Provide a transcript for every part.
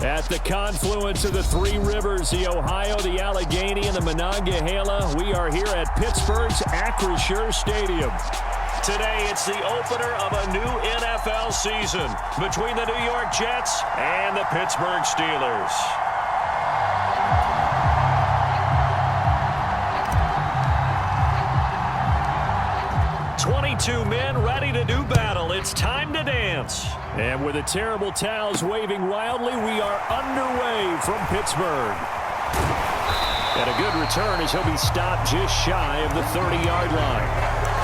At the confluence of the three rivers, the Ohio, the Allegheny, and the Monongahela, we are here at Pittsburgh's Acrisure Stadium. Today, it's the opener of a new NFL season between the New York Jets and the Pittsburgh Steelers. Two men ready to do battle. It's time to dance. And with the terrible towels waving wildly, we are underway from Pittsburgh. And a good return as he'll be stopped just shy of the 30-yard line.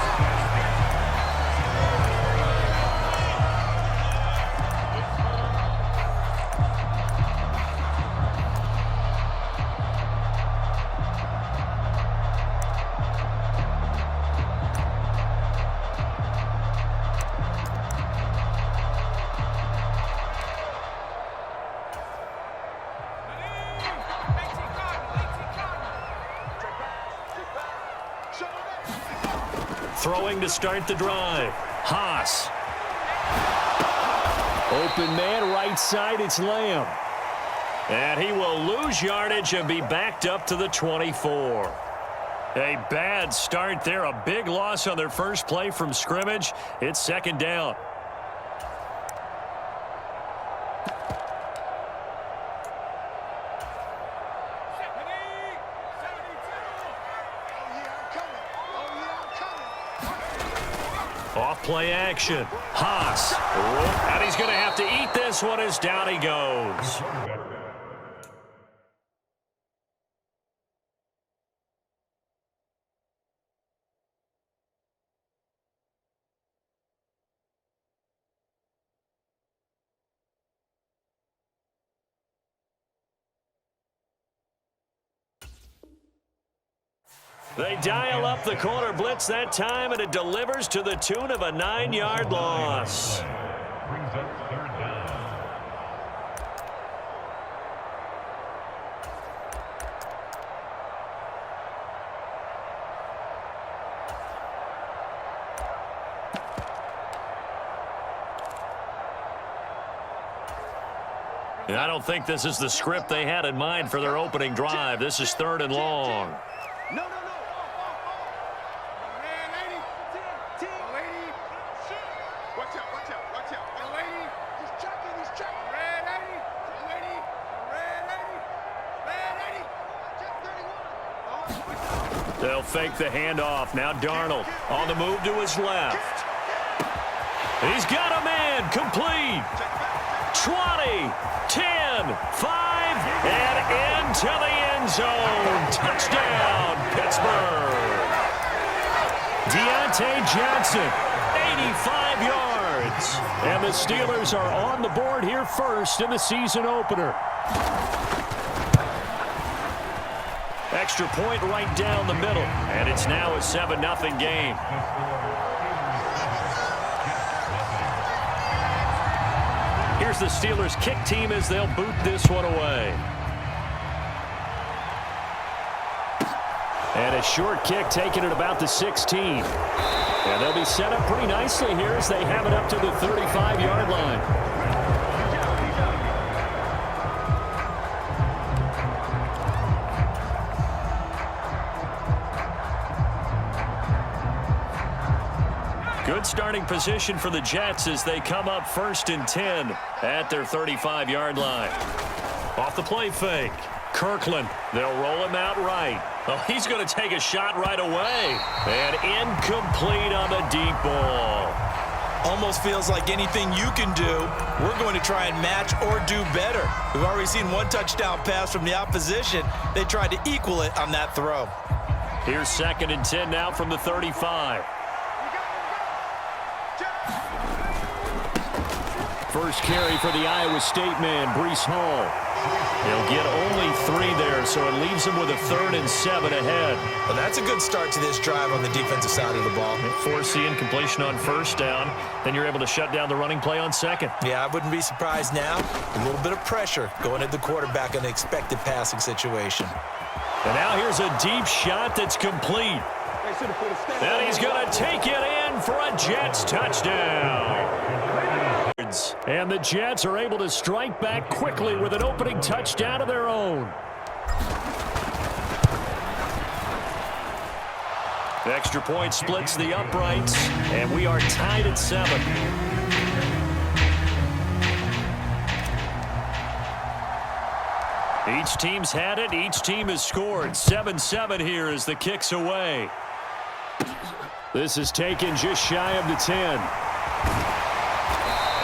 Throwing to start the drive. Haas. Open man, right side, it's Lamb. And he will lose yardage and be backed up to the 24. A bad start there. A big loss on their first play from scrimmage. It's second down. Off-play action. Haas. And he's going to have to eat this one as down he goes. They dial up the corner blitz that time, and it delivers to the tune of a 9-yard loss. I don't think this is the script they had in mind for their opening drive. This is 3rd and long. They'll fake the handoff. Now Darnold on the move to his left. He's got a man. Complete. 20, 10, 5, and into the end zone. Touchdown, Pittsburgh. Deontay Johnson, 85 yards. And the Steelers are on the board here first in the season opener. Extra point right down the middle, and it's now a 7-0 game. Here's the Steelers kick team as they'll boot this one away. And a short kick taken at about the 16. And they'll be set up pretty nicely here as they have it up to the 35-yard line. Good starting position for the Jets as they come up 1st and 10 at their 35-yard line. Off the play fake. Kirkland, they'll roll him out right. Oh, he's going to take a shot right away. And incomplete on the deep ball. Almost feels like anything you can do, we're going to try and match or do better. We've already seen one touchdown pass from the opposition. They tried to equal it on that throw. Here's 2nd and 10 now from the 35. First carry for the Iowa State man, Breece Hall. He'll get only 3 there, so it leaves him with a 3rd and 7 ahead. Well, that's a good start to this drive on the defensive side of the ball. Force the incompletion on 1st down, then you're able to shut down the running play on 2nd. Yeah, I wouldn't be surprised now. A little bit of pressure going at the quarterback in an expected passing situation. And now here's a deep shot that's complete. And he's going to take it in for a Jets touchdown. And the Jets are able to strike back quickly with an opening touchdown of their own. The extra point splits the uprights, and we are tied at 7. Each team's had it. Each team has scored. 7-7 here as the kick's away. This is taken just shy of the 10.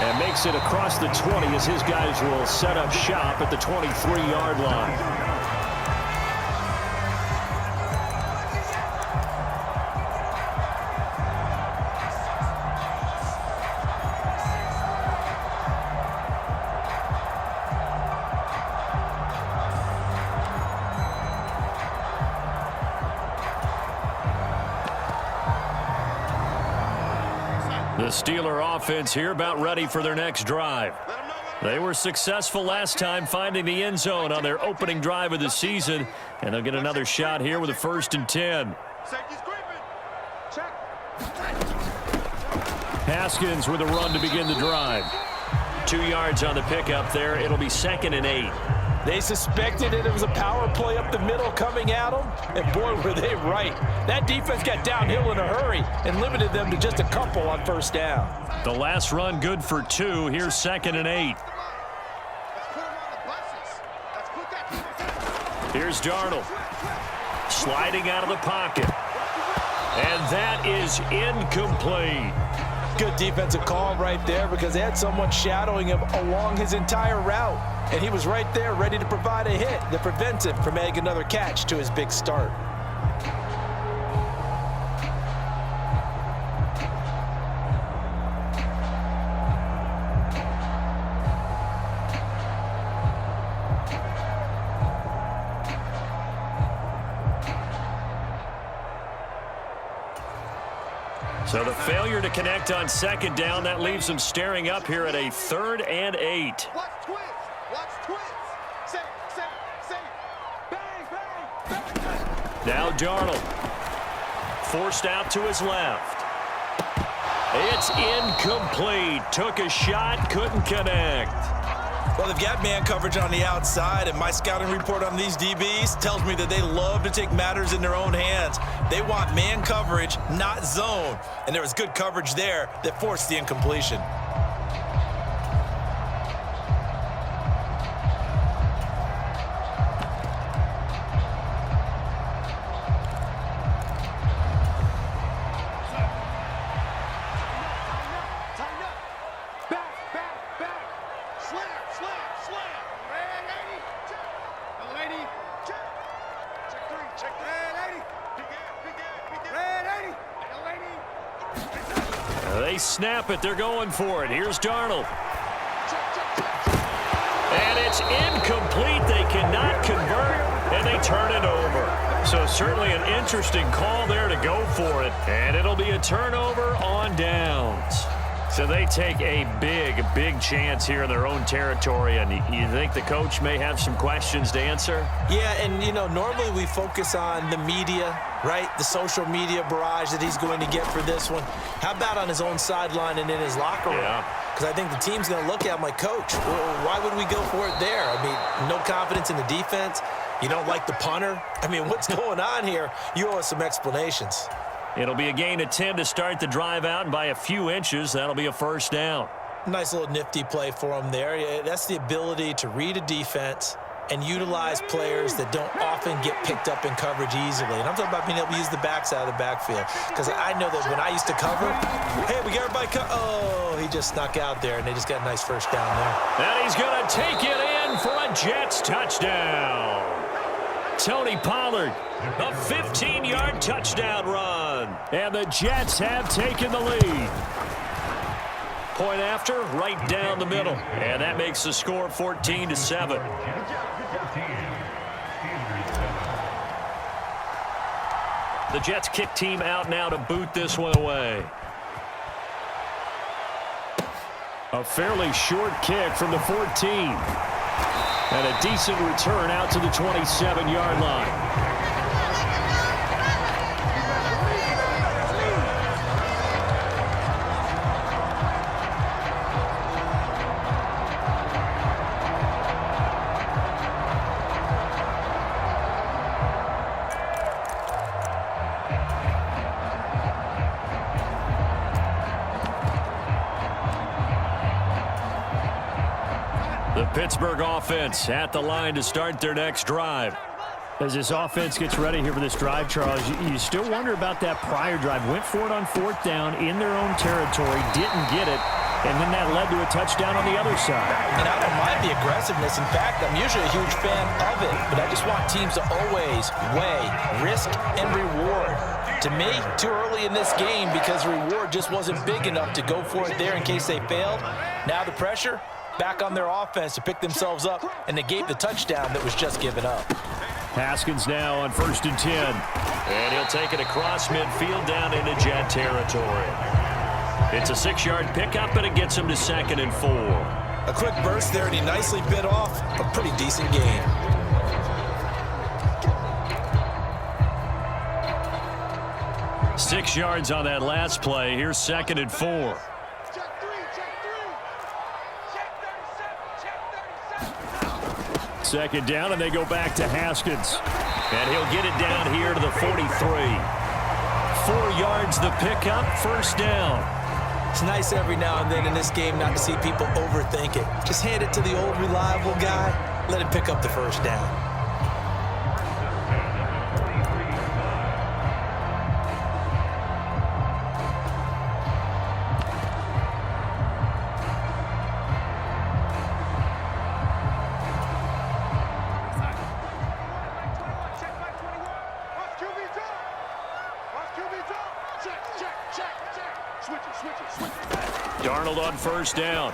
And makes it across the 20 as his guys will set up shop at the 23-yard line. The Steeler offense here about ready for their next drive. They were successful last time finding the end zone on their opening drive of the season, and they'll get another shot here with a 1st and 10. Haskins with a run to begin the drive. 2 yards on the pickup there. It'll be 2nd and 8. They suspected it was a power play up the middle coming at them, and boy, were they right. That defense got downhill in a hurry and limited them to just a couple on 1st down. The last run good for 2. Here's 2nd and 8. Here's Darnold. Sliding out of the pocket. And that is incomplete. Good defensive call right there because they had someone shadowing him along his entire route. And he was right there ready to provide a hit that prevents him from adding another catch to his big start. So the failure to connect on 2nd down, that leaves them staring up here at a 3rd and 8. Now Darnold. Forced out to his left. It's incomplete. Took a shot, couldn't connect. Well, they've got man coverage on the outside, and my scouting report on these DBs tells me that they love to take matters in their own hands. They want man coverage, not zone. And there was good coverage there that forced the incompletion. They snap it. They're going for it. Here's Darnold. And it's incomplete. They cannot convert, and they turn it over. So certainly an interesting call there to go for it. And it'll be a turnover on downs. So they take a big chance here in their own territory. And you think the coach may have some questions to answer? Yeah, and, you know, normally we focus on the media, right? The social media barrage that he's going to get for this one. How about on his own sideline and in his locker room? Because I think the team's going to look at him like, Coach, why would we go for it there? I mean, no confidence in the defense. You don't like the punter. I mean, what's going on here? You owe us some explanations. It'll be a gain of 10 to start the drive out, and by a few inches, that'll be a 1st down. Nice little nifty play for him there. That's the ability to read a defense and utilize players that don't often get picked up in coverage easily. And I'm talking about being able to use the backs out of the backfield. Because I know that when I used to cover, hey, we got everybody oh, he just snuck out there, and they just got a nice 1st down there. And he's going to take it in for a Jets touchdown. Tony Pollard, a 15-yard touchdown run. And the Jets have taken the lead. Point after, right down the middle. And that makes the score 14-7. The Jets kick team out now to boot this one away. A fairly short kick from the 14. And a decent return out to the 27-yard line. The Pittsburgh offense at the line to start their next drive. As this offense gets ready here for this drive, Charles, you still wonder about that prior drive. Went for it on 4th down in their own territory, didn't get it, and then that led to a touchdown on the other side. And I don't mind the aggressiveness. In fact, I'm usually a huge fan of it, but I just want teams to always weigh risk and reward. To me, too early in this game because reward just wasn't big enough to go for it there in case they failed. Now the pressure back on their offense to pick themselves up, and they gave the touchdown that was just given up. Haskins now on 1st and 10. And he'll take it across midfield down into Jet territory. It's a 6-yard pickup, and it gets him to 2nd and 4. A quick burst there, and he nicely bit off a pretty decent gain. Six yards on that last play. Here's 2nd and 4. Second down, and they go back to Haskins. And he'll get it down here to the 43. 4 yards the pickup, 1st down. It's nice every now and then in this game not to see people overthink it. Just hand it to the old reliable guy, let him pick up the 1st down. Darnold on 1st down.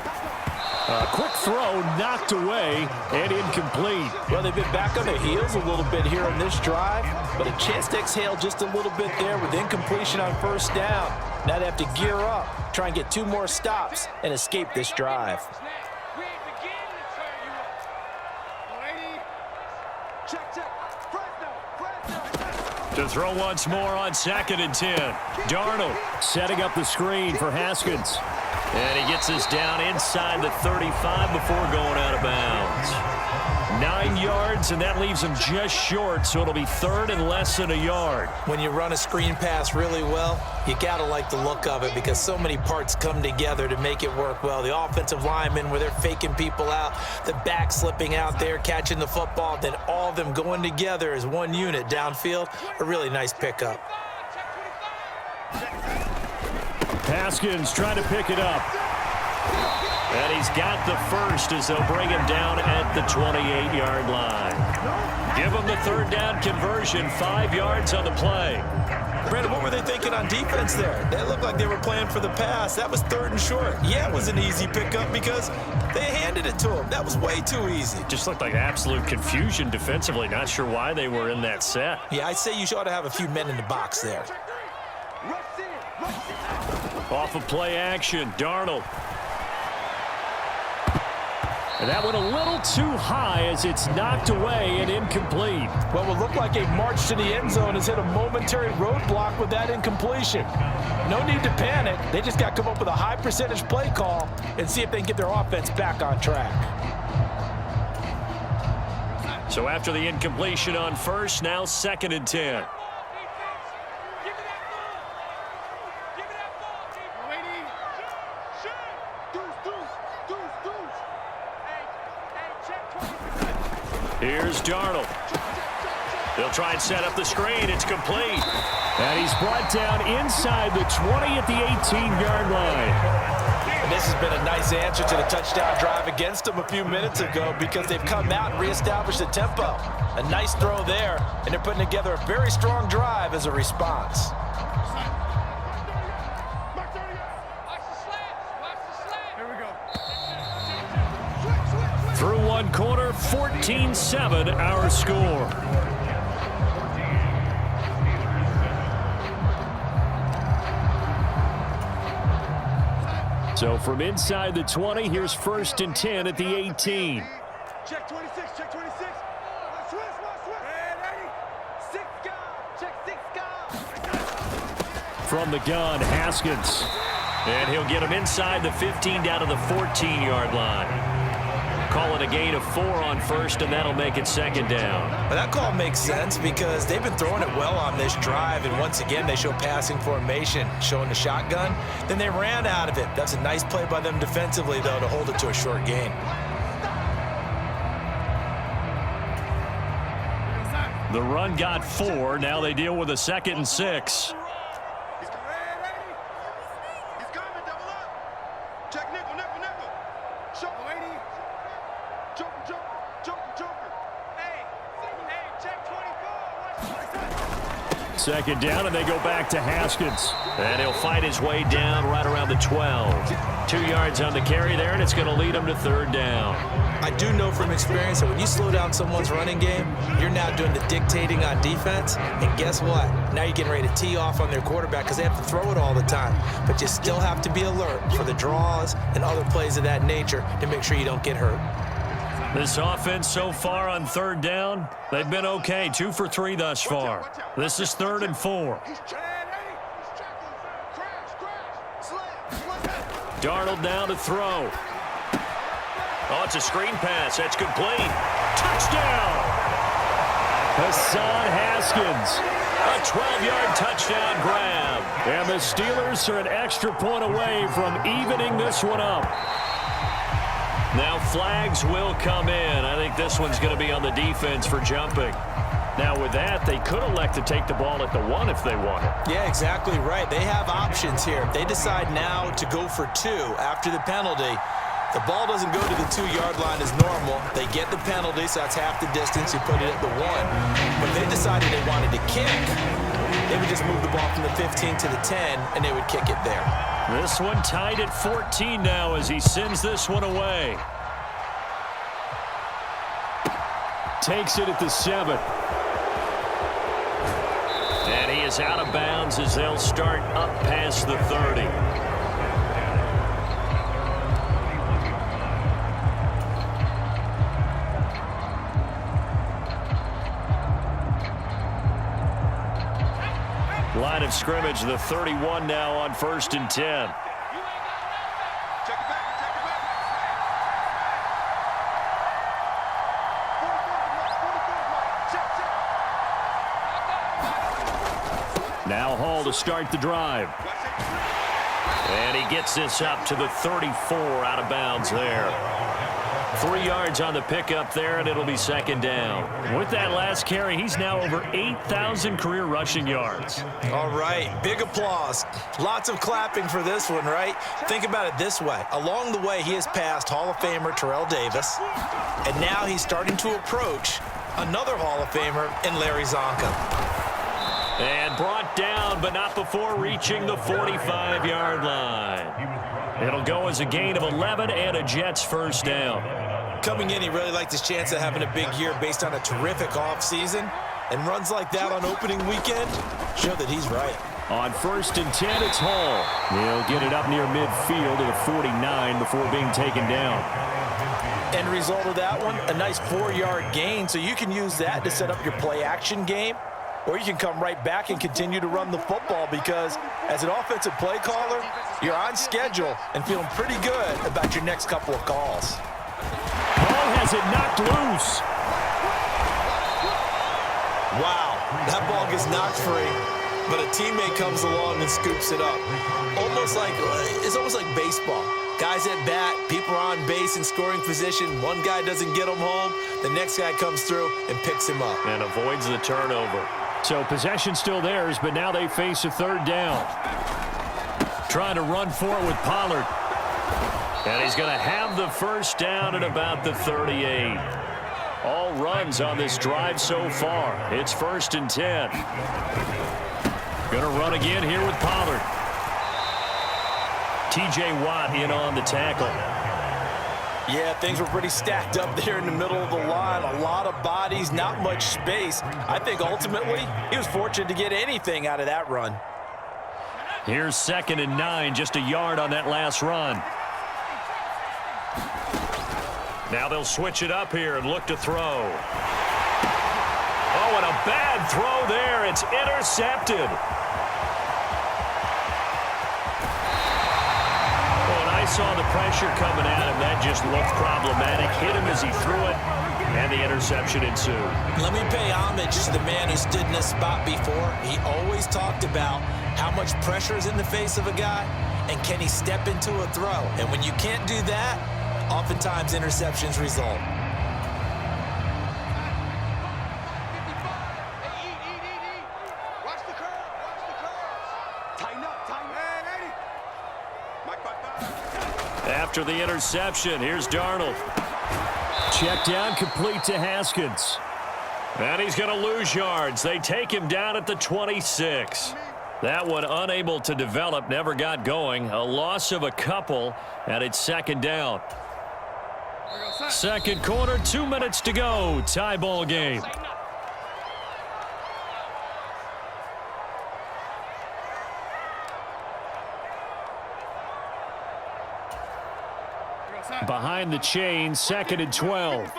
A quick throw knocked away and incomplete. Well, they've been back on their heels a little bit here on this drive, but a chance to exhale just a little bit there with incompletion on 1st down. Now they have to gear up, try and get 2 more stops and escape this drive. To throw once more on 2nd and 10. Darnold setting up the screen for Haskins. And he gets us down inside the 35 before going out of bounds. 9 yards, and that leaves him just short, so it'll be 3rd and less than a yard. When you run a screen pass really well, you got to like the look of it because so many parts come together to make it work well. The offensive linemen, where they're faking people out, the back slipping out there, catching the football, then all of them going together as one unit downfield. A really nice pickup. Haskins trying to pick it up. And he's got the 1st as they'll bring him down at the 28-yard line. Give him the 3rd down conversion, 5 yards on the play. Brandon, what were they thinking on defense there? They looked like they were playing for the pass. That was 3rd and short. Yeah, it was an easy pickup because they handed it to him. That was way too easy. Just looked like absolute confusion defensively. Not sure why they were in that set. Yeah, I'd say you ought to have a few men in the box there. Off of play action, Darnold. And that went a little too high as it's knocked away and incomplete. What will look like a march to the end zone has hit a momentary roadblock with that incompletion. No need to panic. They just got to come up with a high percentage play call and see if they can get their offense back on track. So after the incompletion on 1st, now 2nd and 10. Here's Darnold. They'll try and set up the screen. It's complete. And he's brought down inside the 20 at the 18-yard line. And this has been a nice answer to the touchdown drive against them a few minutes ago because they've come out and reestablished the tempo. A nice throw there, and they're putting together a very strong drive as a response. Through one quarter, 14-7 our score. So from inside the 20, here's 1st and 10 at the 18. Check 26, check 26. Switch. Six guard, check 6 guard. From the gun, Haskins. And he'll get him inside the 15 down to the 14-yard line. Call it a gain of 4 on 1st, and that'll make it 2nd down. Well, that call makes sense because they've been throwing it well on this drive, and once again, they show passing formation, showing the shotgun. Then they ran out of it. That's a nice play by them defensively, though, to hold it to a short gain. The run got 4. Now they deal with a 2nd and 6. He's coming, double up. Check nickel, nickel, nickel. Show 80. Joker, joker, joker. Hey, check 24. 2nd down, and they go back to Haskins. And he'll fight his way down right around the 12. 2 yards on the carry there, and it's going to lead him to 3rd down. I do know from experience that when you slow down someone's running game, you're now doing the dictating on defense. And guess what? Now you're getting ready to tee off on their quarterback because they have to throw it all the time. But you still have to be alert for the draws and other plays of that nature to make sure you don't get hurt. This offense so far on 3rd down, they've been okay. 2 for 3 thus far. This is 3rd and 4. Darnold now to throw. Oh, it's a screen pass. That's complete. Touchdown! Hassan Haskins. A 12-yard touchdown grab. And the Steelers are an extra point away from evening this one up. Now flags will come in. I think this one's going to be on the defense for jumping. Now with that, they could elect to take the ball at the 1 if they want it. Yeah, exactly right. They have options here. If they decide now to go for 2 after the penalty, the ball doesn't go to the 2-yard line as normal. They get the penalty, so that's half the distance. You put it at the 1. But if they decided they wanted to kick, they would just move the ball from the 15 to the 10, and they would kick it there. This one tied at 14 now as he sends this one away. Takes it at the 7. And he is out of bounds as they'll start up past the 30. Line of scrimmage, the 31 now on 1st and 10. Check it back, check it back. 44, check. Now Hall to start the drive. And he gets this up to the 34, out of bounds there. 3 yards on the pickup there, and it'll be 2nd down. With that last carry, he's now over 8,000 career rushing yards. All right, big applause. Lots of clapping for this one, right? Think about it this way. Along the way, he has passed Hall of Famer Terrell Davis, and now he's starting to approach another Hall of Famer in Larry Zonka. And brought down, but not before reaching the 45-yard line. It'll go as a gain of 11 and a Jets 1st down. Coming in, he really liked his chance of having a big year based on a terrific offseason. And runs like that on opening weekend show that he's right. On 1st and 10, it's Hall. He'll get it up near midfield to the 49 before being taken down. End result of that one, a nice 4-yard gain, so you can use that to set up your play-action game, or you can come right back and continue to run the football because as an offensive play caller, you're on schedule and feeling pretty good about your next couple of calls. Hall has it knocked loose. Wow, that ball gets knocked free, but a teammate comes along and scoops it up. It's almost like baseball. Guys at bat, people are on base in scoring position. One guy doesn't get him home. The next guy comes through and picks him up. And avoids the turnover. So possession still theirs, but now they face a 3rd down. Trying to run for it with Pollard. And he's going to have the 1st down at about the 38. All runs on this drive so far. It's 1st and 10. Going to run again here with Pollard. T.J. Watt in on the tackle. Yeah, things were pretty stacked up there in the middle of the line. A lot of bodies, not much space. I think ultimately he was fortunate to get anything out of that run. Here's 2nd and 9, just a yard on that last run. Now they'll switch it up here and look to throw. Oh, and a bad throw there. It's intercepted. I saw the pressure coming at him. That just looked problematic. Hit him as he threw it, and the interception ensued. Let me pay homage to the man who stood in this spot before. He always talked about how much pressure is in the face of a guy, and can he step into a throw. And when you can't do that, oftentimes interceptions result. after the interception. Here's Darnold. Check down, complete to Haskins. And he's going to lose yards. They take him down at the 26. That one unable to develop, never got going. A loss of a couple, and it's second down. Second quarter, 2 minutes to go. Tie ball game. Behind the chain, 2nd and 12.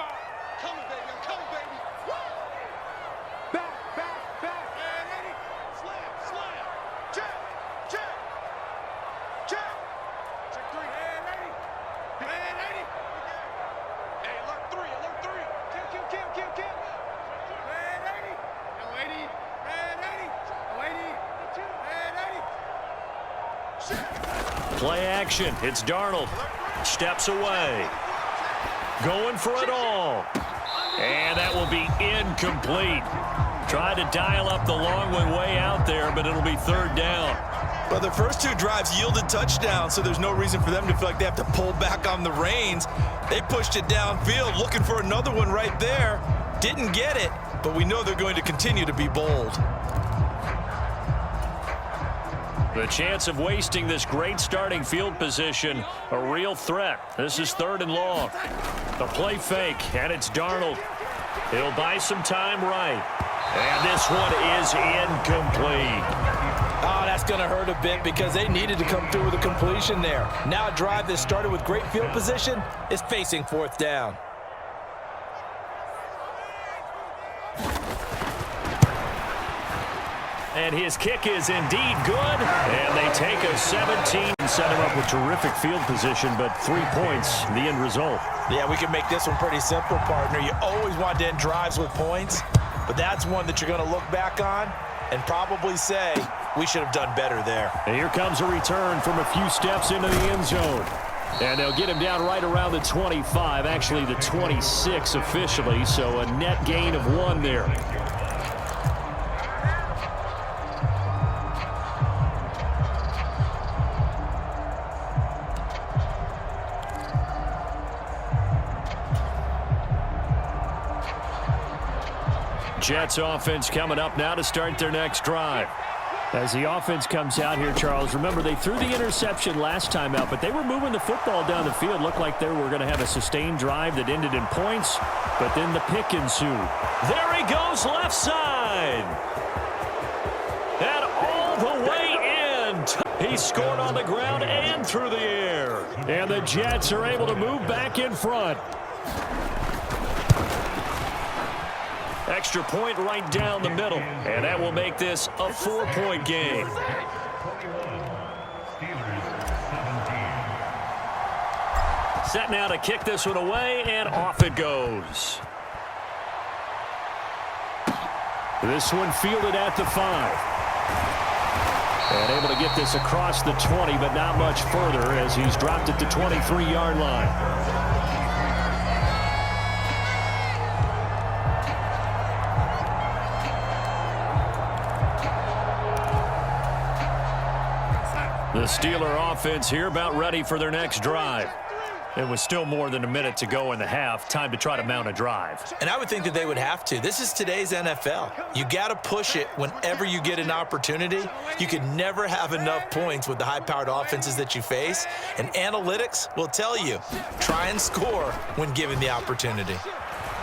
Play action. It's Darnold. Steps away. Going for it all. And that will be incomplete. Tried to dial up the long one way out there, but it'll be third down. But the first two drives yielded touchdowns, so there's no reason for them to feel like they have to pull back on the reins. They pushed it downfield, looking for another one right there. Didn't get it, but we know they're going to continue to be bold. The chance of wasting this great starting field position, a real threat. This is 3rd and long. The play fake, and it's Darnold. He'll buy some time right. And this one is incomplete. Oh, that's going to hurt a bit because they needed to come through with a completion there. Now a drive that started with great field position is facing 4th down. And his kick is indeed good. And they take a 17. Set him up with terrific field position, but 3 points, the end result. Yeah, we can make this one pretty simple, partner. You always want to end drives with points, but that's one that you're going to look back on and probably say, we should have done better there. And here comes a return from a few steps into the end zone. And they'll get him down right around the 25, actually the 26 officially, so a net gain of 1 there. Jets offense coming up now to start their next drive. As the offense comes out here, Charles, remember they threw the interception last time out, but they were moving the football down the field. Looked like they were going to have a sustained drive that ended in points, but then the pick ensued. There he goes, left side. And all the way in. He scored on the ground and through the air. And the Jets are able to move back in front. Extra point right down the middle, and that will make this a 4-point game. Set now to kick this one away, and off it goes. This one fielded at the 5. And able to get this across the 20, but not much further as he's dropped at the 23-yard line. The Steeler offense here about ready for their next drive. It was still more than a minute to go in the half. Time to try to mount a drive. And I would think that they would have to. This is today's NFL. You got to push it whenever you get an opportunity. You can never have enough points with the high-powered offenses that you face. And analytics will tell you, try and score when given the opportunity.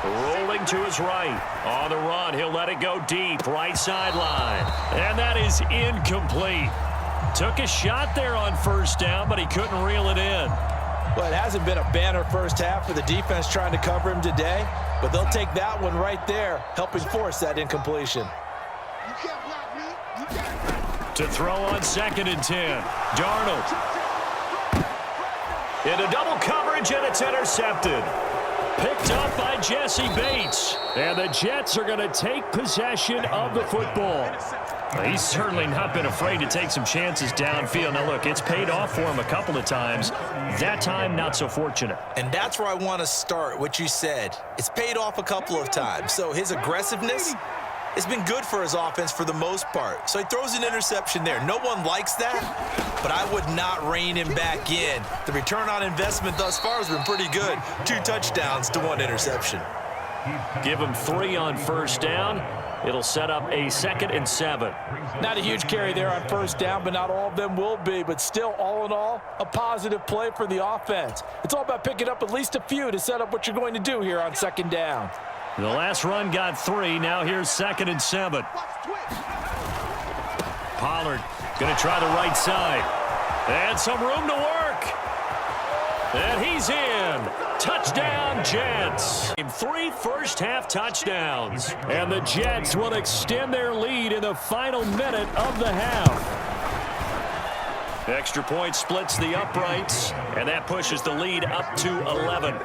Rolling to his right. On the run, he'll let it go deep. Right sideline. And that is incomplete. Took a shot there on first down, but he couldn't reel it in. Well, it hasn't been a banner first half for the defense trying to cover him today, but they'll take that one right there, helping force that incompletion. To throw on 2nd and 10. Darnold. Into double coverage, and it's intercepted. Picked up by Jesse Bates. And the Jets are going to take possession of the football. He's certainly not been afraid to take some chances downfield. Now, look, it's paid off for him a couple of times. That time, not so fortunate. And that's where I want to start, what you said. It's paid off a couple of times. So his aggressiveness, it's been good for his offense for the most part. So he throws an interception there. No one likes that, but I would not rein him back in. The return on investment thus far has been pretty good. 2 touchdowns to 1 interception. Give him 3 on first down. It'll set up a 2nd and 7. Not a huge carry there on first down, but not all of them will be. But still, all in all, a positive play for the offense. It's all about picking up at least a few to set up what you're going to do here on 2nd down. The last run got 3. Now here's 2nd and 7. Pollard going to try the right side. And some room to work. And he's in. Touchdown, Jets. 3 first-half touchdowns. And the Jets will extend their lead in the final minute of the half. Extra point splits the uprights, and that pushes the lead up to 11.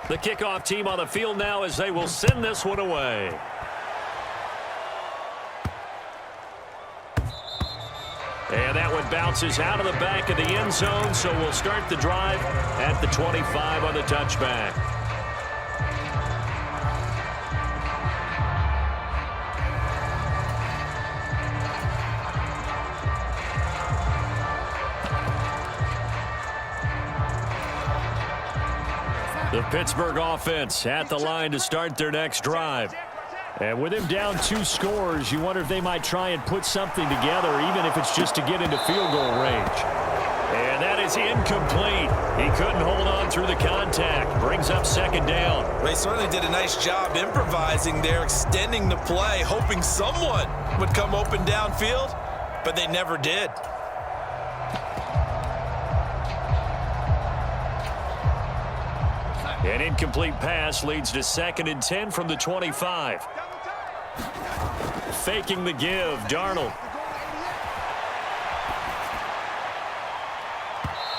The kickoff team on the field now as they will send this one away. And that one bounces out of the back of the end zone, so we'll start the drive at the 25 on the touchback. The Pittsburgh offense at the line to start their next drive. And with him down 2 scores, you wonder if they might try and put something together, even if it's just to get into field goal range. And that is incomplete. He couldn't hold on through the contact. Brings up 2nd down. They certainly did a nice job improvising there, extending the play, hoping someone would come open downfield, but they never did. An incomplete pass leads to 2nd and 10 from the 25. Faking the give, Darnold.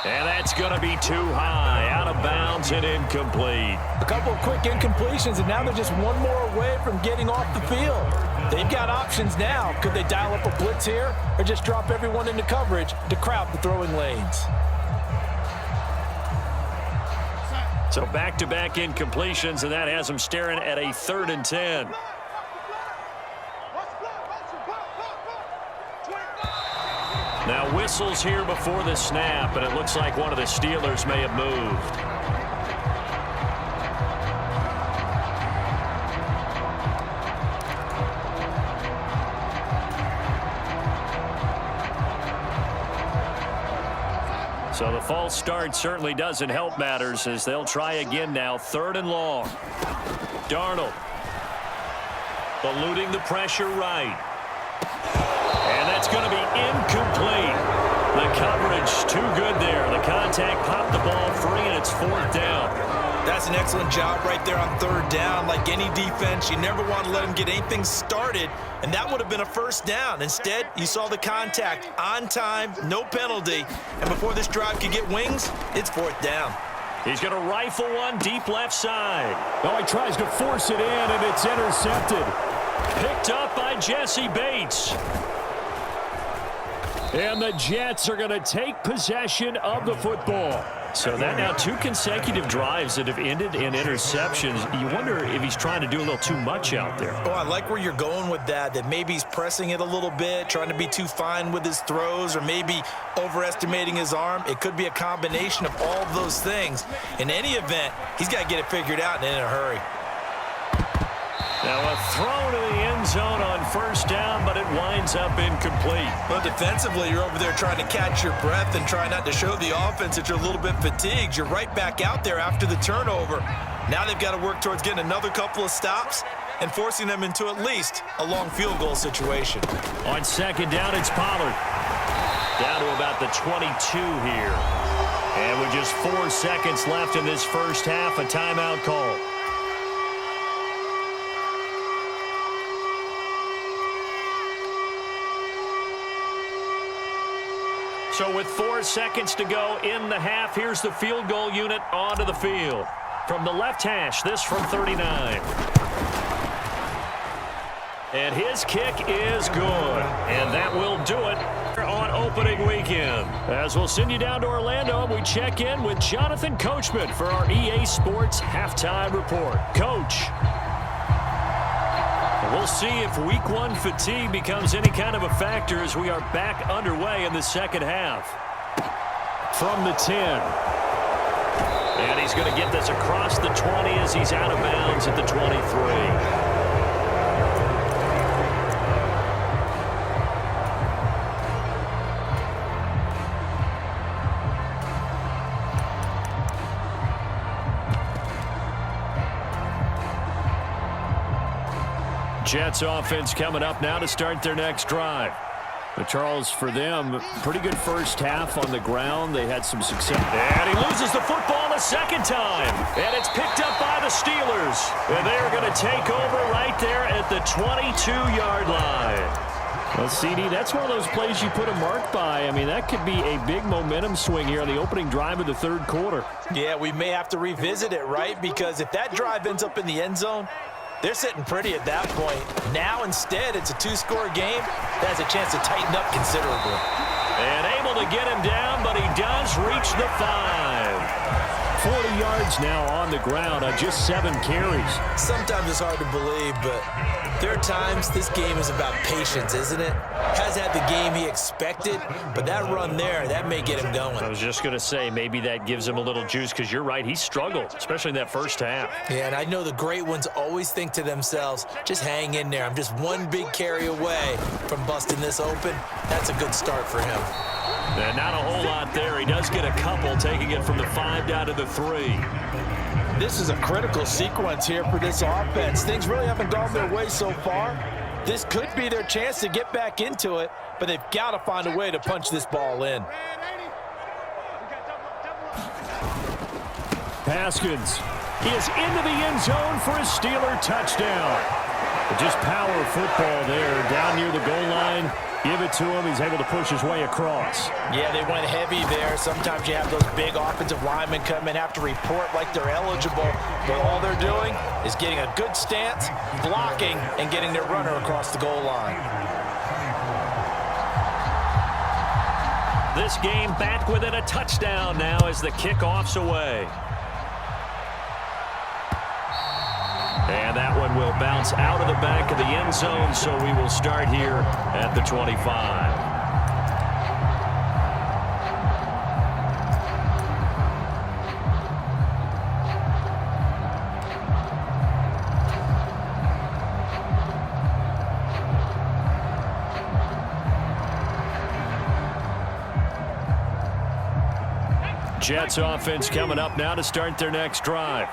And that's going to be too high, out of bounds and incomplete. A couple of quick incompletions, and now they're just one more away from getting off the field. They've got options now. Could they dial up a blitz here or just drop everyone into coverage to crowd the throwing lanes? So back-to-back incompletions, and that has them staring at a 3rd and 10. Now whistles here before the snap, and it looks like one of the Steelers may have moved. So the false start certainly doesn't help matters as they'll try again now. 3rd and long. Darnold eluding the pressure right. And that's going to be incomplete. The coverage too good there. The contact popped the ball free, and it's 4th down. That's an excellent job right there on 3rd down. Like any defense, you never want to let them get anything started, and that would have been a 1st down. Instead, you saw the contact on time, no penalty, and before this drive could get wings, it's 4th down. He's going to rifle one deep left side. Oh, he tries to force it in, and it's intercepted. Picked up by Jesse Bates. And the Jets are going to take possession of the football. So that now 2 consecutive drives that have ended in interceptions. You wonder if he's trying to do a little too much out there. Oh, I like where you're going with that maybe he's pressing it a little bit, trying to be too fine with his throws, or maybe overestimating his arm. It could be a combination of all of those things. In any event, he's got to get it figured out and in a hurry. Now a throw to the end zone on 1st down, but it winds up incomplete. Well, defensively, you're over there trying to catch your breath and try not to show the offense that you're a little bit fatigued. You're right back out there after the turnover. Now they've got to work towards getting another couple of stops and forcing them into at least a long field goal situation. On 2nd down, it's Pollard. Down to about the 22 here. And with just 4 seconds left in this first half, a timeout call. So with 4 seconds to go in the half, here's the field goal unit onto the field. From the left hash, this from 39. And his kick is good. And that will do it on that opening weekend. As we'll send you down to Orlando, and we check in with Jonathan Coachman for our EA Sports Halftime Report. Coach, we'll see if Week 1 fatigue becomes any kind of a factor as we are back underway in the second half. From the 10. And he's going to get this across the 20 as he's out of bounds at the 23. Jets offense coming up now to start their next drive. But Charles, for them, pretty good first half on the ground. They had some success. And he loses the football a second time. And it's picked up by the Steelers. And they're going to take over right there at the 22-yard line. Well, CD, that's one of those plays you put a mark by. I mean, that could be a big momentum swing here on the opening drive of the third quarter. Yeah, we may have to revisit it, right? Because if that drive ends up in the end zone, they're sitting pretty at that point. Now, instead, it's a two-score game. That has a chance to tighten up considerably. And able to get him down, but he does reach the 5. 40 yards now on the ground on just 7 carries. Sometimes it's hard to believe, but there are times this game is about patience, isn't it? Has had the game he expected, but that run there, that may get him going. I was just going to say, maybe that gives him a little juice, because you're right, he struggled, especially in that first half. Yeah, and I know the great ones always think to themselves, just hang in there. I'm just one big carry away from busting this open. That's a good start for him. And not a whole lot there. He does get a couple, taking it from the 5 down to the 3. This is a critical sequence here for this offense. Things really haven't gone their way so far. This could be their chance to get back into it, but they've got to find a way to punch this ball in. Haskins is into the end zone for a Steeler touchdown. Just power football there down near the goal line. Give it to him. He's able to push his way across. Yeah, they went heavy there. Sometimes you have those big offensive linemen come in, have to report like they're eligible, but all they're doing is getting a good stance, blocking, and getting their runner across the goal line. This game back within a touchdown now as the kickoff's away. And that one will bounce out of the back of the end zone, so we will start here at the 25. Jets offense coming up now to start their next drive.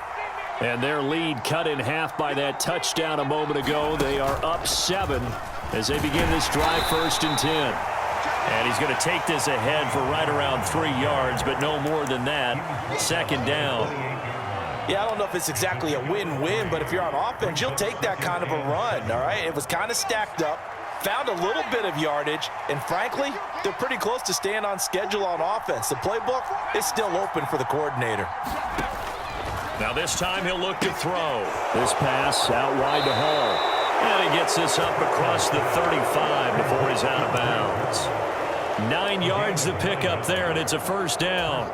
And their lead cut in half by that touchdown a moment ago. They are up 7 as they begin this drive, 1st and 10. And he's going to take this ahead for right around 3 yards, but no more than that. 2nd down. Yeah, I don't know if it's exactly a win-win, but if you're on offense, you'll take that kind of a run, all right? It was kind of stacked up, found a little bit of yardage, and frankly, they're pretty close to staying on schedule on offense. The playbook is still open for the coordinator. Now this time he'll look to throw. This pass out wide to Hall. And he gets this up across the 35 before he's out of bounds. 9 yards to pick up there, and it's a 1st down.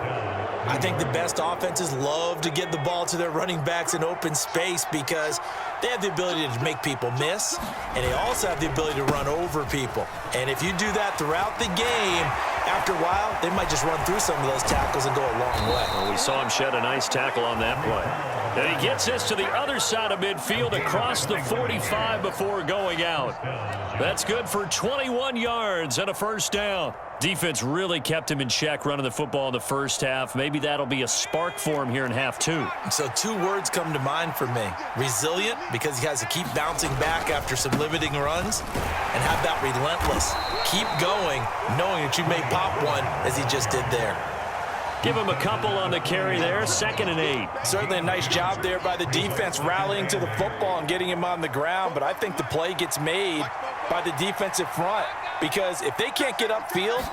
I think the best offenses love to get the ball to their running backs in open space because they have the ability to make people miss, and they also have the ability to run over people. And if you do that throughout the game, after a while, they might just run through some of those tackles and go a long way. Well, we saw him shed a nice tackle on that play. And he gets this to the other side of midfield across the 45 before going out. That's good for 21 yards and a 1st down. Defense really kept him in check running the football in the first half. Maybe that'll be a spark for him here in half 2. So 2 words come to mind for me. Resilient, because he has to keep bouncing back after some limiting runs. And how about relentless? Keep going, knowing that you may pop one as he just did there. Give him a couple on the carry there, 2nd and 8. Certainly a nice job there by the defense rallying to the football and getting him on the ground, but I think the play gets made by the defensive front because if they can't get upfield,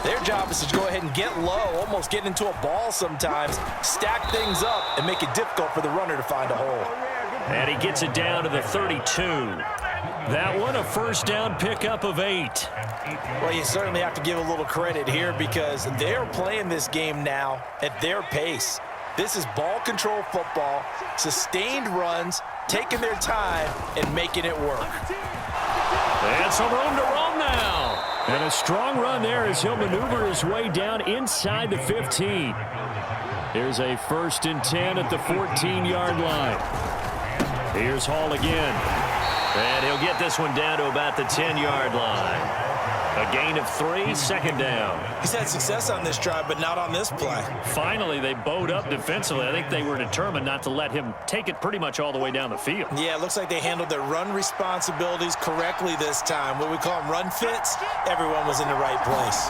their job is to go ahead and get low, almost get into a ball sometimes, stack things up, and make it difficult for the runner to find a hole. And he gets it down to the 32. That one a first down pickup of 8. Well, you certainly have to give a little credit here because they're playing this game now at their pace. This is ball control football, sustained runs, taking their time, and making it work. And some room to roam now. And a strong run there as he'll maneuver his way down inside the 15. Here's a 1st and 10 at the 14-yard line. Here's Hall again. And he'll get this one down to about the 10-yard line. A gain of 3, 2nd down. He's had success on this drive, but not on this play. Finally, they bowed up defensively. I think they were determined not to let him take it pretty much all the way down the field. Yeah, it looks like they handled their run responsibilities correctly this time. What we call them run fits, everyone was in the right place.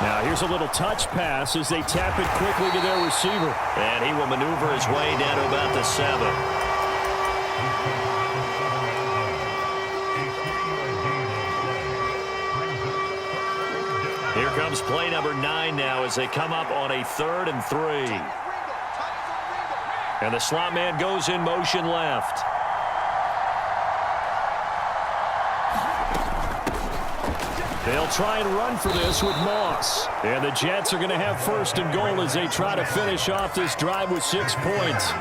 Now here's a little touch pass as they tap it quickly to their receiver. And he will maneuver his way down to about the 7. Here comes play number 9 now as they come up on a 3rd and 3. And the slot man goes in motion left. They'll try and run for this with Moss. And the Jets are going to have 1st and goal as they try to finish off this drive with 6 points.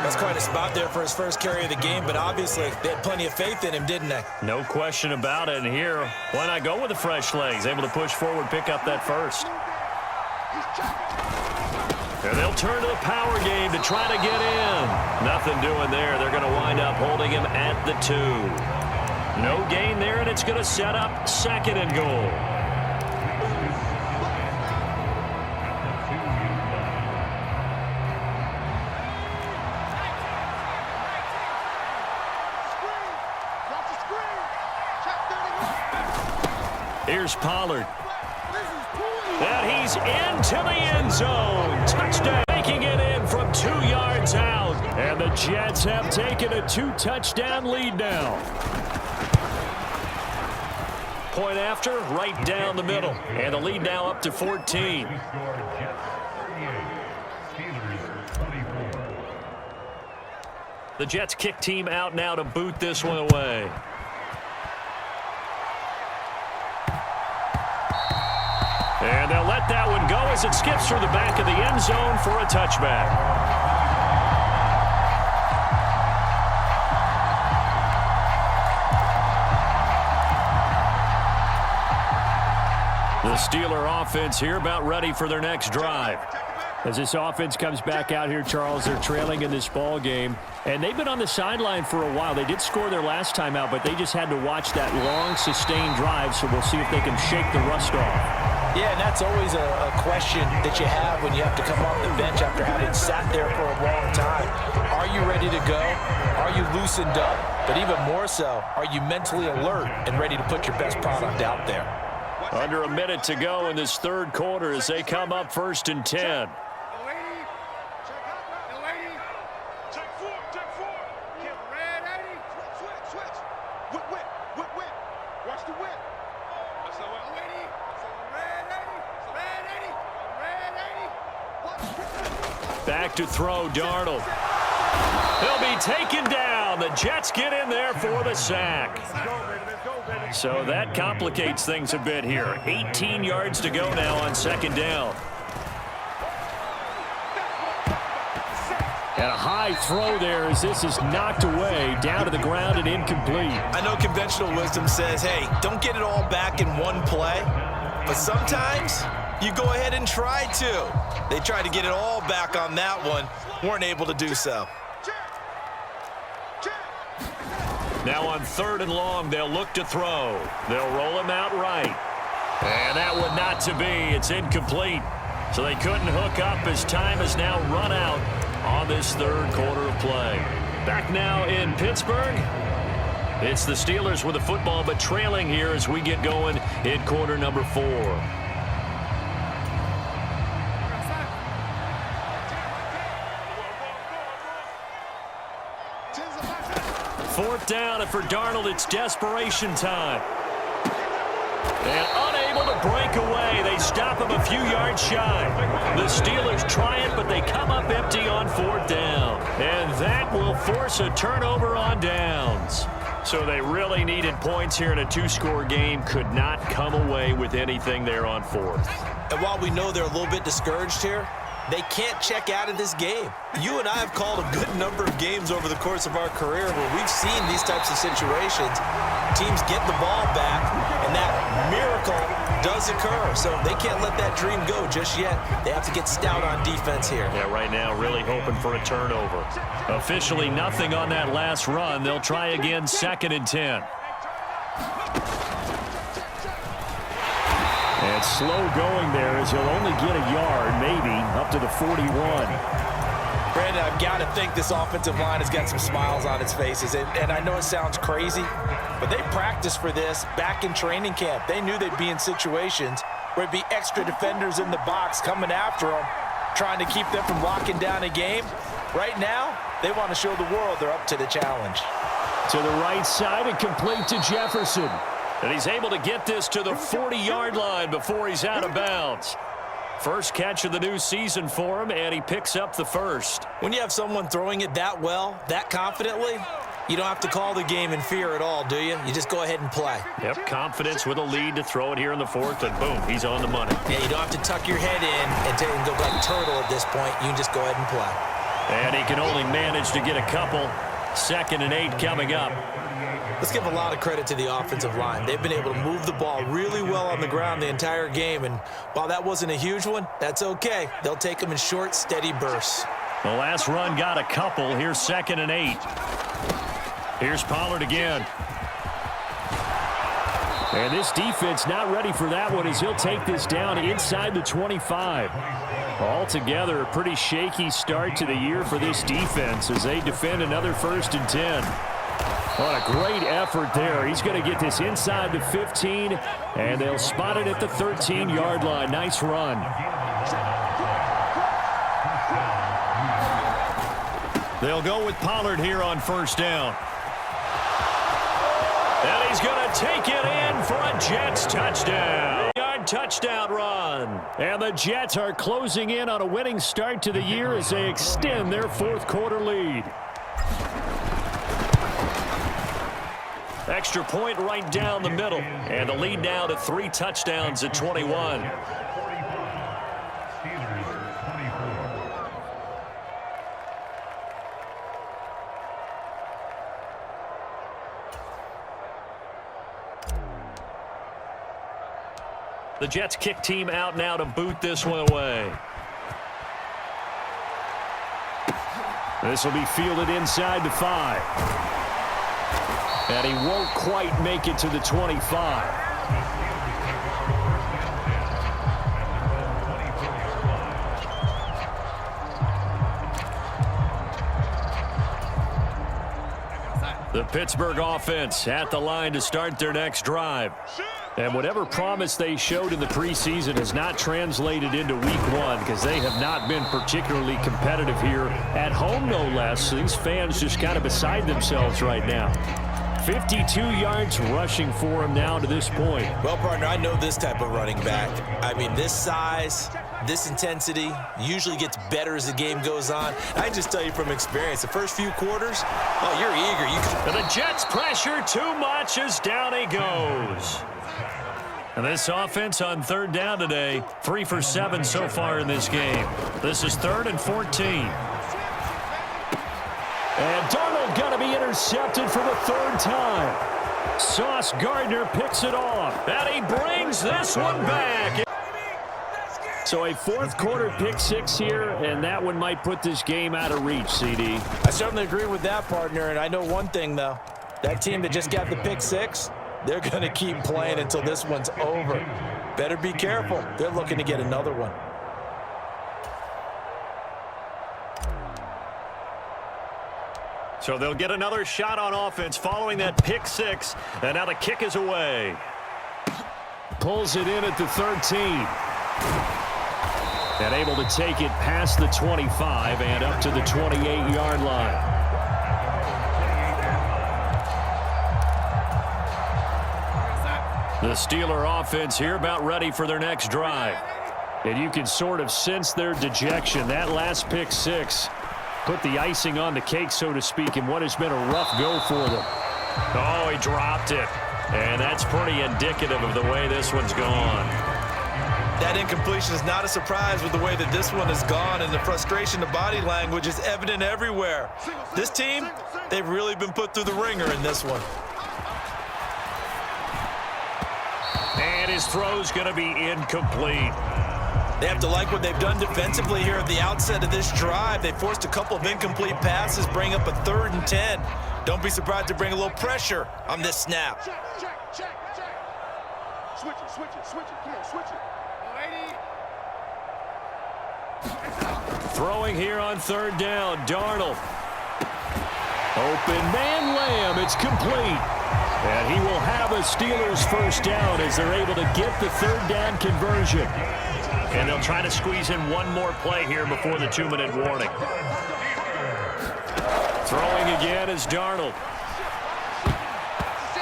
That's quite a spot there for his first carry of the game, but obviously they had plenty of faith in him, didn't they? No question about it. And here, why not go with the fresh legs? Able to push forward, pick up that 1st. And they'll turn to the power game to try to get in. Nothing doing there. They're going to wind up holding him at the 2. No gain there, and it's going to set up 2nd and goal. Here's Pollard. And he's into the end zone. Touchdown. Making it in from 2 yards out. And the Jets have taken a 2-touchdown lead now. Point after, right down the middle. And the lead now up to 14. The Jets kick team out now to boot this one away. And they'll let that one go as it skips through the back of the end zone for a touchback. The Steeler offense here about ready for their next drive. As this offense comes back out here, Charles, they're trailing in this ball game. And they've been on the sideline for a while. They did score their last time out, but they just had to watch that long, sustained drive, so we'll see if they can shake the rust off. Yeah, and that's always a question that you have when you have to come off the bench after having sat there for a long time. Are you ready to go? Are you loosened up? But even more so, are you mentally alert and ready to put your best product out there? Under a minute to go in this 3rd quarter as they come up 1st and 10. Back to throw, Darnold. He'll be taken down. The Jets get in there for the sack. So that complicates things a bit here. 18 yards to go now on 2nd down. And a high throw there as this is knocked away, down to the ground and incomplete. I know conventional wisdom says, hey, don't get it all back in one play. But sometimes you go ahead and try to. They tried to get it all back on that one. Weren't able to do so. Now on 3rd and long, they'll look to throw. They'll roll him out right. And that one not to be. It's incomplete. So they couldn't hook up as time has now run out on this 3rd quarter of play. Back now in Pittsburgh. It's the Steelers with the football, but trailing here as we get going in quarter number 4. 4th down, and for Darnold, it's desperation time. And unable to break away. They stop him a few yards shy. The Steelers try it, but they come up empty on 4th down. And that will force a turnover on downs. So they really needed points here in a two-score game. Could not come away with anything there on fourth. And while we know they're a little bit discouraged here, they can't check out of this game. You and I have called a good number of games over the course of our career where we've seen these types of situations. Teams get the ball back, and that miracle does occur. So they can't let that dream go just yet. They have to get stout on defense here. Yeah, right now really hoping for a turnover. Officially nothing on that last run. They'll try again 2nd and 10. And slow going there as he'll only get a yard, maybe, up to the 41. Brandon, I've got to think this offensive line has got some smiles on its faces. And I know it sounds crazy, but they practiced for this back in training camp. They knew they'd be in situations where it'd be extra defenders in the box coming after them, trying to keep them from locking down a game. Right now, they want to show the world they're up to the challenge. To the right side and complete to Jefferson. And he's able to get this to the 40-yard line before he's out of bounds. First catch of the new season for him, and he picks up the first. When you have someone throwing it that well, that confidently, you don't have to call the game in fear at all, do you? You just go ahead and play. Yep, confidence with a lead to throw it here in the fourth, and boom, he's on the money. Yeah, you don't have to tuck your head in and go like turtle at this point. You can just go ahead and play. And he can only manage to get a couple. 2nd and 8 coming up. Let's give a lot of credit to the offensive line. They've been able to move the ball really well on the ground the entire game, and while that wasn't a huge one, that's okay. They'll take them in short, steady bursts. The last run got a couple. Here's 2nd and 8. Here's Pollard again. And this defense not ready for that one as he'll take this down inside the 25. Altogether, a pretty shaky start to the year for this defense as they defend another 1st and 10. What a great effort there. He's going to get this inside the 15, and they'll spot it at the 13-yard line. Nice run. They'll go with Pollard here on 1st down. And he's going to take it in for a Jets touchdown. Touchdown run. And the Jets are closing in on a winning start to the year as they extend their 4th quarter lead. Extra point right down the middle. And the lead now to 3 touchdowns at 21. The Jets kick team out now to boot this one away. This will be fielded inside the 5. And he won't quite make it to the 25. The Pittsburgh offense at the line to start their next drive. And whatever promise they showed in the preseason has not translated into week 1 because they have not been particularly competitive here at home, no less. These fans just kind of beside themselves right now. 52 yards rushing for him now to this point. Well, partner, I know this type of running back. I mean, this size, this intensity usually gets better as the game goes on. I can just tell you from experience, the first few quarters, oh, you're eager. And the Jets pressure too much as down he goes. And this offense on 3rd down today, 3 for 7 so far in this game. This is 3rd and 14. And Darnold going to be intercepted for the 3rd time. Sauce Gardner picks it off. And he brings this one back. So a 4th quarter pick 6 here, and that one might put this game out of reach, CD. I certainly agree with that, partner, and I know one thing, though. That team that just got the pick 6, they're going to keep playing until this one's over. Better be careful. They're looking to get another one. So they'll get another shot on offense following that pick 6. And now the kick is away. Pulls it in at the 13. And able to take it past the 25 and up to the 28-yard line. The Steeler offense here about ready for their next drive. And you can sort of sense their dejection. That last pick 6 put the icing on the cake, so to speak, in what has been a rough go for them. Oh, he dropped it. And that's pretty indicative of the way this one's gone. That incompletion is not a surprise with the way that this one has gone, and the frustration, the body language is evident everywhere. This team, they've really been put through the ringer in this one. And his throw's going to be incomplete. They have to like what they've done defensively here at the outset of this drive. They forced a couple of incomplete passes, bring up a 3rd and 10. Don't be surprised to bring a little pressure on this snap. Check. Switch it. Come on, switch it. Throwing here on 3rd down, Darnold. Open man Lamb, it's complete. And he will have a Steelers first down as they're able to get the 3rd down conversion. And they'll try to squeeze in one more play here before the 2-minute warning. Throwing again is Darnold.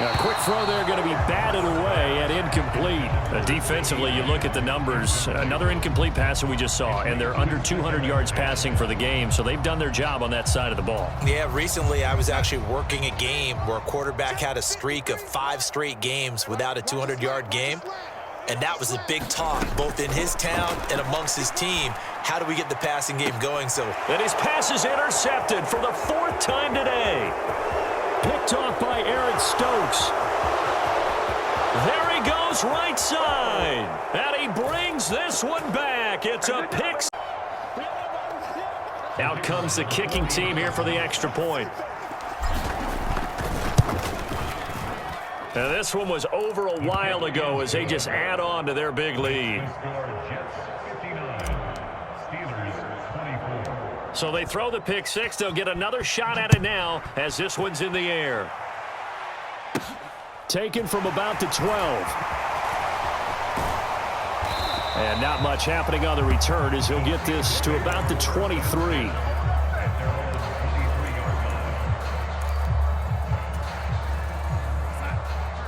A quick throw there going to be batted away and incomplete. Defensively, you look at the numbers. Another incomplete pass that we just saw, and they're under 200 yards passing for the game, so they've done their job on that side of the ball. Yeah, recently I was actually working a game where a quarterback had a streak of 5 straight games without a 200-yard game. And that was a big talk, both in his town and amongst his team. How do we get the passing game going? And his pass is intercepted for the 4th time today. Picked off by Aaron Stokes. There he goes, right side. And he brings this one back. It's a pick. Out comes the kicking team here for the extra point. Now, this one was over a while ago as they just add on to their big lead. So they throw the pick 6. They'll get another shot at it now as this one's in the air. Taken from about the 12. And not much happening on the return as he'll get this to about the 23.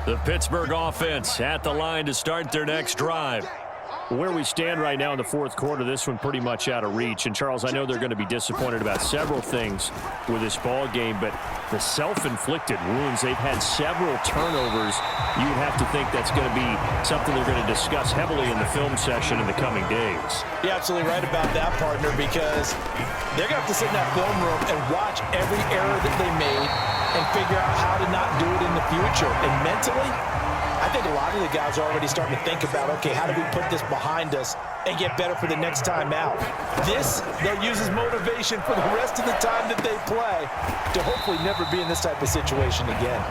The Pittsburgh offense at the line to start their next drive. Where we stand right now in the 4th quarter, this one pretty much out of reach. And, Charles, I know they're going to be disappointed about several things with this ball game, but the self-inflicted wounds, they've had several turnovers. You would have to think that's going to be something they're going to discuss heavily in the film session in the coming days. You're absolutely right about that, partner, because they're going to have to sit in that film room and watch every error that they made and figure out how to not do it in the future. And mentally, I think a lot of the guys are already starting to think about, okay, how do we put this behind us and get better for the next time out? This, they'll use as motivation for the rest of the time that they play to hopefully never be in this type of situation again.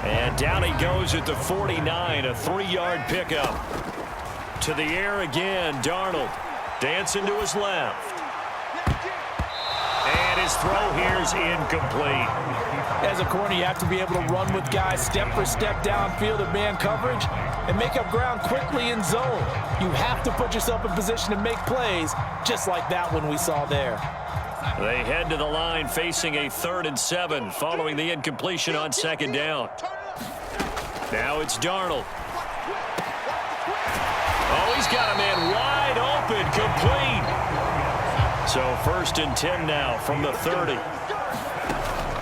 And down he goes at the 49, a 3-yard pickup. To the air again, Darnold dancing to his left. And his throw here is incomplete. As a corner, you have to be able to run with guys step for step downfield in man coverage and make up ground quickly in zone. You have to put yourself in position to make plays just like that one we saw there. They head to the line facing a 3rd and 7 following the incompletion on 2nd down. Now it's Darnold. Oh, he's got a man wide open, complete. So 1st and 10 now from the 30.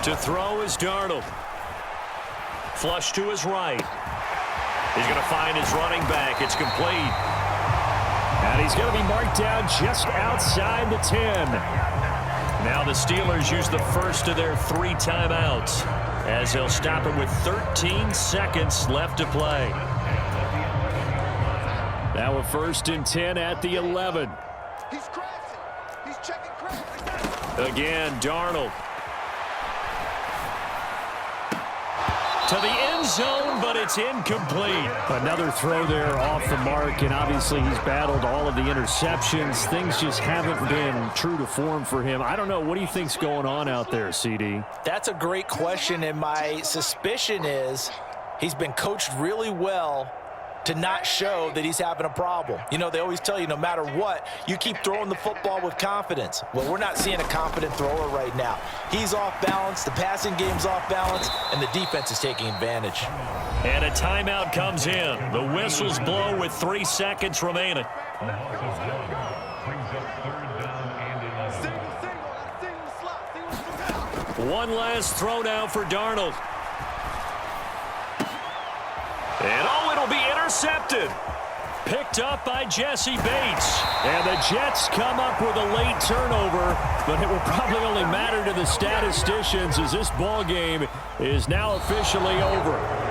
To throw is Darnold. Flush to his right. He's going to find his running back. It's complete. And he's going to be marked down just outside the 10. Now the Steelers use the first of their 3 timeouts as they'll stop it with 13 seconds left to play. Now a 1st and 10 at the 11. He's crashing. He's checking crash. Again, Darnold. To the end zone, but it's incomplete. Another throw there off the mark, and obviously he's battled all of the interceptions. Things just haven't been true to form for him. I don't know. What do you think's going on out there, CD? That's a great question, and my suspicion is he's been coached really well to not show that he's having a problem. You know, they always tell you no matter what, you keep throwing the football with confidence. Well, we're not seeing a confident thrower right now. He's off balance, the passing game's off balance, and the defense is taking advantage. And a timeout comes in. The whistles blow with 3 seconds remaining. One last throw now for Darnold. And oh, it'll be intercepted. Picked up by Jesse Bates. And the Jets come up with a late turnover, but it will probably only matter to the statisticians as this ball game is now officially over.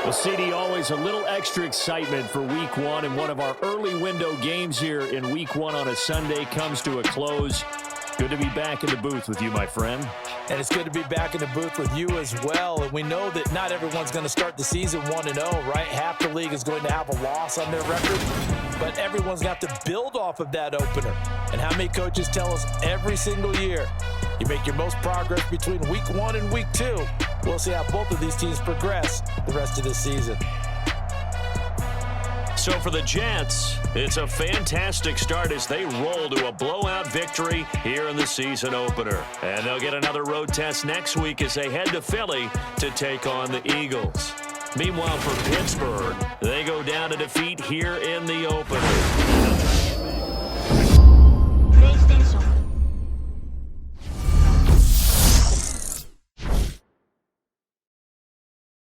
Well, CD, always a little extra excitement for Week 1, and one of our early window games here in Week 1 on a Sunday comes to a close. Good to be back in the booth with you, my friend. And it's good to be back in the booth with you as well. And we know that not everyone's going to start the season 1-0, right? Half the league is going to have a loss on their record. But everyone's got to build off of that opener. And how many coaches tell us every single year, you make your most progress between Week 1 and Week 2. We'll see how both of these teams progress the rest of this season. So for the Jets, it's a fantastic start as they roll to a blowout victory here in the season opener. And they'll get another road test next week as they head to Philly to take on the Eagles. Meanwhile, for Pittsburgh, they go down to defeat here in the opener.